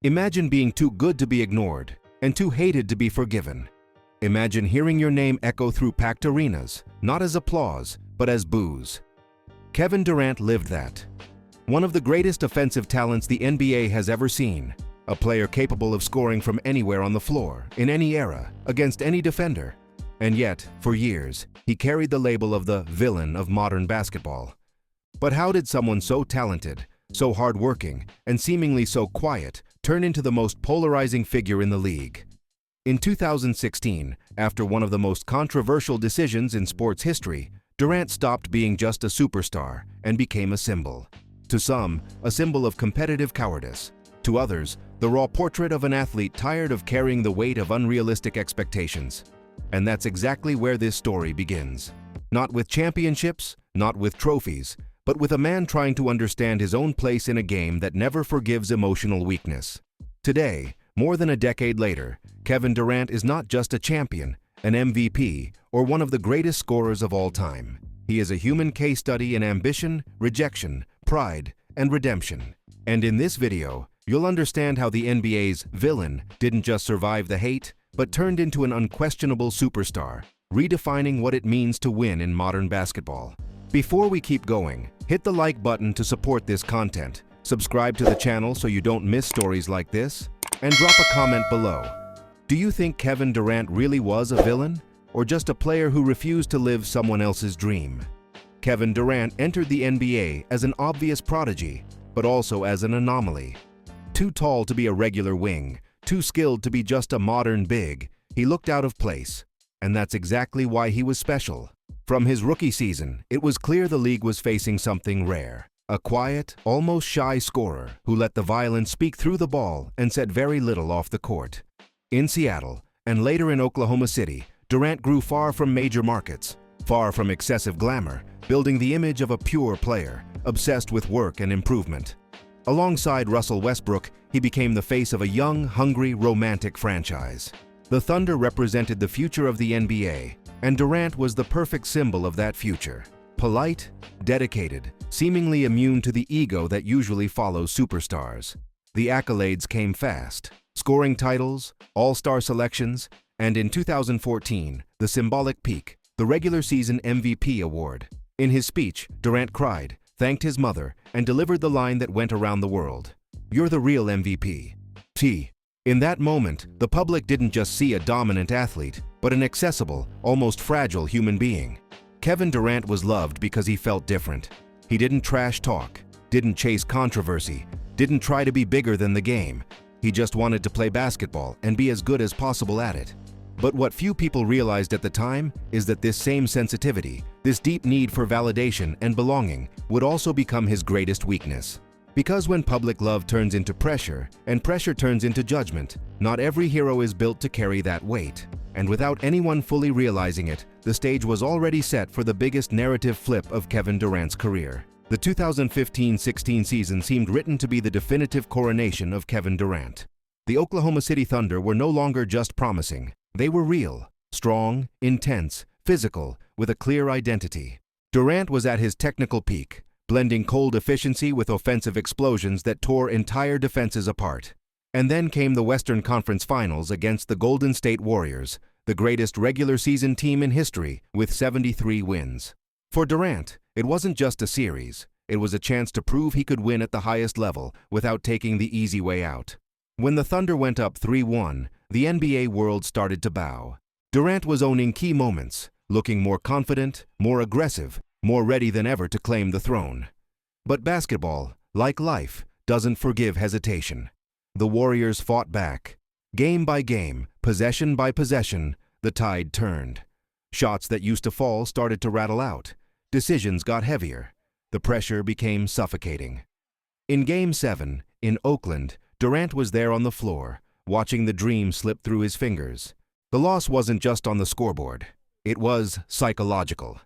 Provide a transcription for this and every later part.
Imagine being too good to be ignored and too hated to be forgiven. Imagine hearing your name echo through packed arenas, not as applause, but as boos. Kevin Durant lived that. One of the greatest offensive talents the NBA has ever seen, a player capable of scoring from anywhere on the floor, in any era, against any defender. And yet, for years, he carried the label of the villain of modern basketball. But how did someone so talented, so hardworking, and seemingly so quiet turn into the most polarizing figure in the league? In 2016, after one of the most controversial decisions in sports history, Durant stopped being just a superstar and became a symbol. To some, a symbol of competitive cowardice. To others, the raw portrait of an athlete tired of carrying the weight of unrealistic expectations. And that's exactly where this story begins. Not with championships, not with trophies, but with a man trying to understand his own place in a game that never forgives emotional weakness. Today, more than a decade later, Kevin Durant is not just a champion, an MVP, or one of the greatest scorers of all time. He is a human case study in ambition, rejection, pride, and redemption. And in this video, you'll understand how the NBA's villain didn't just survive the hate, but turned into an unquestionable superstar, redefining what it means to win in modern basketball. Before we keep going, hit the like button to support this content, subscribe to the channel so you don't miss stories like this, and drop a comment below. Do you think Kevin Durant really was a villain, or just a player who refused to live someone else's dream? Kevin Durant entered the NBA as an obvious prodigy, but also as an anomaly. Too tall to be a regular wing, too skilled to be just a modern big, he looked out of place. And that's exactly why he was special. From his rookie season, it was clear the league was facing something rare. A quiet, almost shy scorer who let the violence speak through the ball and said very little off the court. In Seattle, and later in Oklahoma City, Durant grew far from major markets, far from excessive glamour, building the image of a pure player, obsessed with work and improvement. Alongside Russell Westbrook, he became the face of a young, hungry, romantic franchise. The Thunder represented the future of the NBA, and Durant was the perfect symbol of that future. Polite, dedicated, seemingly immune to the ego that usually follows superstars. The accolades came fast. Scoring titles, all-star selections, and in 2014, the symbolic peak, the regular season MVP award. In his speech, Durant cried, thanked his mother, and delivered the line that went around the world. "You're the real MVP." In that moment, the public didn't just see a dominant athlete, but an accessible, almost fragile human being. Kevin Durant was loved because he felt different. He didn't trash talk, didn't chase controversy, didn't try to be bigger than the game. He just wanted to play basketball and be as good as possible at it. But what few people realized at the time is that this same sensitivity, this deep need for validation and belonging, would also become his greatest weakness. Because when public love turns into pressure, and pressure turns into judgment, not every hero is built to carry that weight. And without anyone fully realizing it, the stage was already set for the biggest narrative flip of Kevin Durant's career. The 2015-16 season seemed written to be the definitive coronation of Kevin Durant. The Oklahoma City Thunder were no longer just promising. They were real, strong, intense, physical, with a clear identity. Durant was at his technical peak, blending cold efficiency with offensive explosions that tore entire defenses apart. And then came the Western Conference Finals against the Golden State Warriors, the greatest regular season team in history, with 73 wins. For Durant, it wasn't just a series. It was a chance to prove he could win at the highest level without taking the easy way out. When the Thunder went up 3-1, the NBA world started to bow. Durant was owning key moments, looking more confident, more aggressive, more ready than ever to claim the throne. But basketball, like life, doesn't forgive hesitation. The Warriors fought back. Game by game, possession by possession, the tide turned. Shots that used to fall started to rattle out. Decisions got heavier. The pressure became suffocating. In Game 7, in Oakland, Durant was there on the floor, watching the dream slip through his fingers. The loss wasn't just on the scoreboard. It was psychological.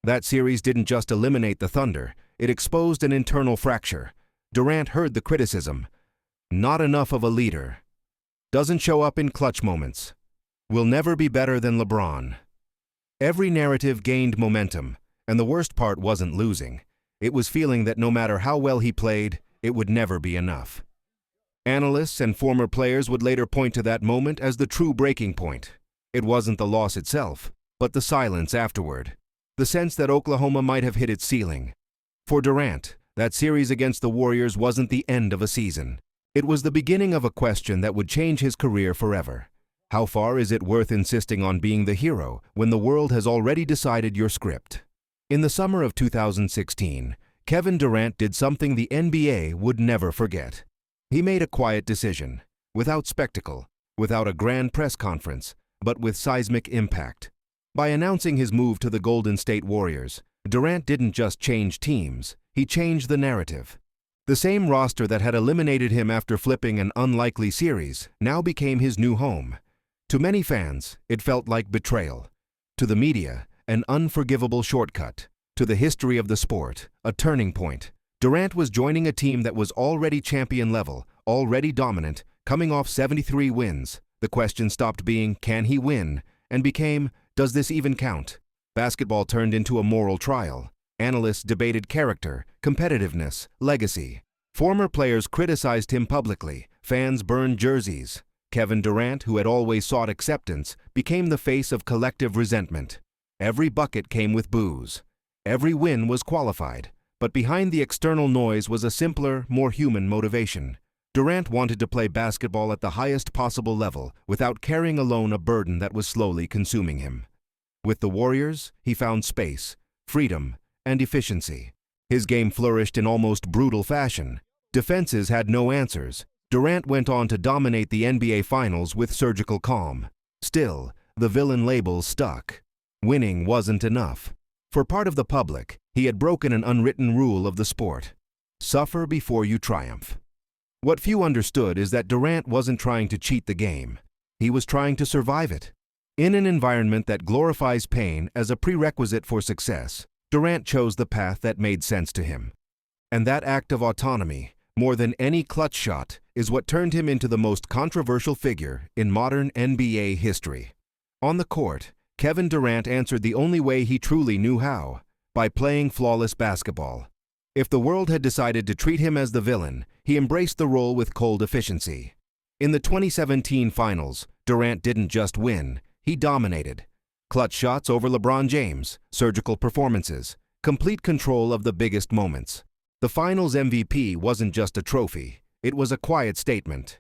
That series didn't just eliminate the Thunder, it exposed an internal fracture. Durant heard the criticism. Not enough of a leader. Doesn't show up in clutch moments. Will never be better than LeBron. Every narrative gained momentum, and the worst part wasn't losing. It was feeling that no matter how well he played, it would never be enough. Analysts and former players would later point to that moment as the true breaking point. It wasn't the loss itself, but the silence afterward. The sense that Oklahoma might have hit its ceiling. For Durant, that series against the Warriors wasn't the end of a season. It was the beginning of a question that would change his career forever. How far is it worth insisting on being the hero when the world has already decided your script? In the summer of 2016, Kevin Durant did something the NBA would never forget. He made a quiet decision, without spectacle, without a grand press conference, but with seismic impact. By announcing his move to the Golden State Warriors, Durant didn't just change teams, he changed the narrative. The same roster that had eliminated him after flipping an unlikely series now became his new home. To many fans, it felt like betrayal. To the media, an unforgivable shortcut. To the history of the sport, a turning point. Durant was joining a team that was already champion level, already dominant, coming off 73 wins. The question stopped being, can he win? And became, does this even count? Basketball turned into a moral trial. Analysts debated character, competitiveness, legacy. Former players criticized him publicly. Fans burned jerseys. Kevin Durant, who had always sought acceptance, became the face of collective resentment. Every bucket came with boos. Every win was qualified. But behind the external noise was a simpler, more human motivation. Durant wanted to play basketball at the highest possible level without carrying alone a burden that was slowly consuming him. With the Warriors, he found space, freedom, and efficiency. His game flourished in almost brutal fashion. Defenses had no answers. Durant went on to dominate the NBA Finals with surgical calm. Still, the villain label stuck. Winning wasn't enough. For part of the public, he had broken an unwritten rule of the sport. Suffer before you triumph. What few understood is that Durant wasn't trying to cheat the game. He was trying to survive it. In an environment that glorifies pain as a prerequisite for success, Durant chose the path that made sense to him. And that act of autonomy, more than any clutch shot, is what turned him into the most controversial figure in modern NBA history. On the court, Kevin Durant answered the only way he truly knew how, by playing flawless basketball. If the world had decided to treat him as the villain, he embraced the role with cold efficiency. In the 2017 Finals, Durant didn't just win, he dominated. Clutch shots over LeBron James, surgical performances, complete control of the biggest moments. The Finals MVP wasn't just a trophy, it was a quiet statement.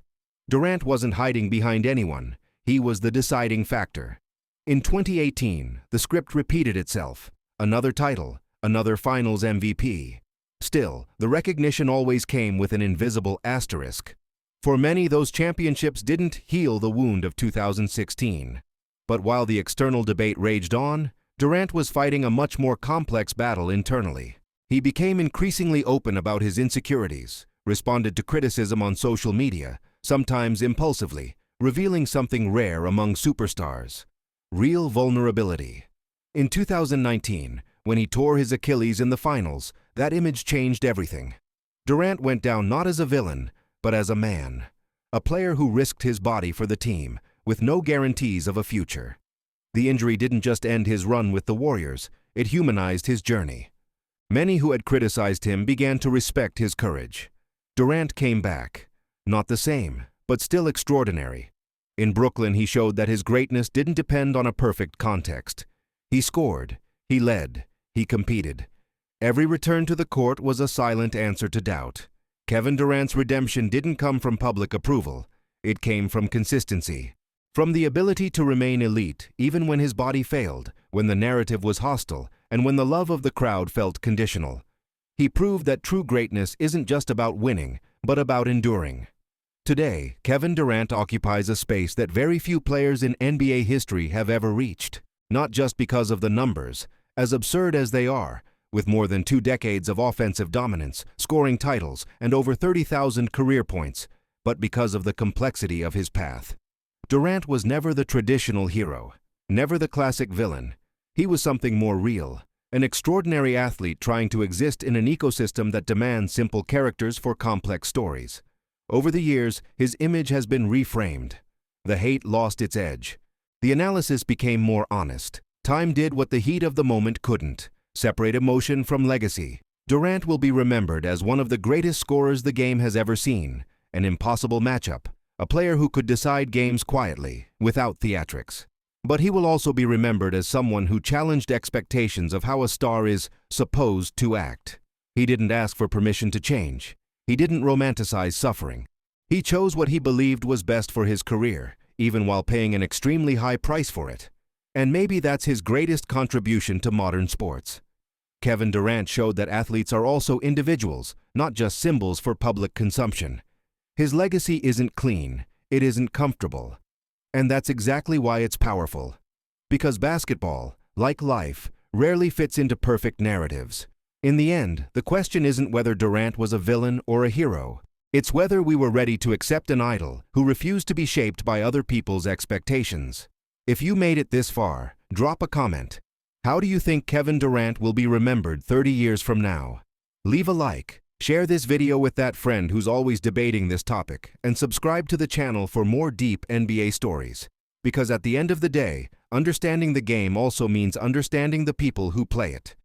Durant wasn't hiding behind anyone, he was the deciding factor. In 2018, the script repeated itself. Another title, another Finals MVP. Still, the recognition always came with an invisible asterisk. For many, those championships didn't heal the wound of 2016. But while the external debate raged on, Durant was fighting a much more complex battle internally. He became increasingly open about his insecurities, responded to criticism on social media, sometimes impulsively, revealing something rare among superstars: real vulnerability. In 2019, when he tore his Achilles in the finals, that image changed everything. Durant went down not as a villain, but as a man. A player who risked his body for the team, with no guarantees of a future. The injury didn't just end his run with the Warriors, it humanized his journey. Many who had criticized him began to respect his courage. Durant came back. Not the same, but still extraordinary. In Brooklyn, he showed that his greatness didn't depend on a perfect context. He scored, he led, he competed. Every return to the court was a silent answer to doubt. Kevin Durant's redemption didn't come from public approval. It came from consistency. From the ability to remain elite even when his body failed, when the narrative was hostile, and when the love of the crowd felt conditional. He proved that true greatness isn't just about winning, but about enduring. Today, Kevin Durant occupies a space that very few players in NBA history have ever reached. Not just because of the numbers, as absurd as they are, with more than 2 decades of offensive dominance, scoring titles, and over 30,000 career points, but because of the complexity of his path. Durant was never the traditional hero, never the classic villain. He was something more real, an extraordinary athlete trying to exist in an ecosystem that demands simple characters for complex stories. Over the years, his image has been reframed. The hate lost its edge. The analysis became more honest. Time did what the heat of the moment couldn't: separate emotion from legacy. Durant will be remembered as one of the greatest scorers the game has ever seen, an impossible matchup, a player who could decide games quietly, without theatrics. But he will also be remembered as someone who challenged expectations of how a star is supposed to act. He didn't ask for permission to change. He didn't romanticize suffering. He chose what he believed was best for his career, even while paying an extremely high price for it. And maybe that's his greatest contribution to modern sports. Kevin Durant showed that athletes are also individuals, not just symbols for public consumption. His legacy isn't clean, it isn't comfortable. And that's exactly why it's powerful. Because basketball, like life, rarely fits into perfect narratives. In the end, the question isn't whether Durant was a villain or a hero. It's whether we were ready to accept an idol who refused to be shaped by other people's expectations. If you made it this far, drop a comment. How do you think Kevin Durant will be remembered 30 years from now? Leave a like. Share this video with that friend who's always debating this topic, and subscribe to the channel for more deep NBA stories. Because at the end of the day, understanding the game also means understanding the people who play it.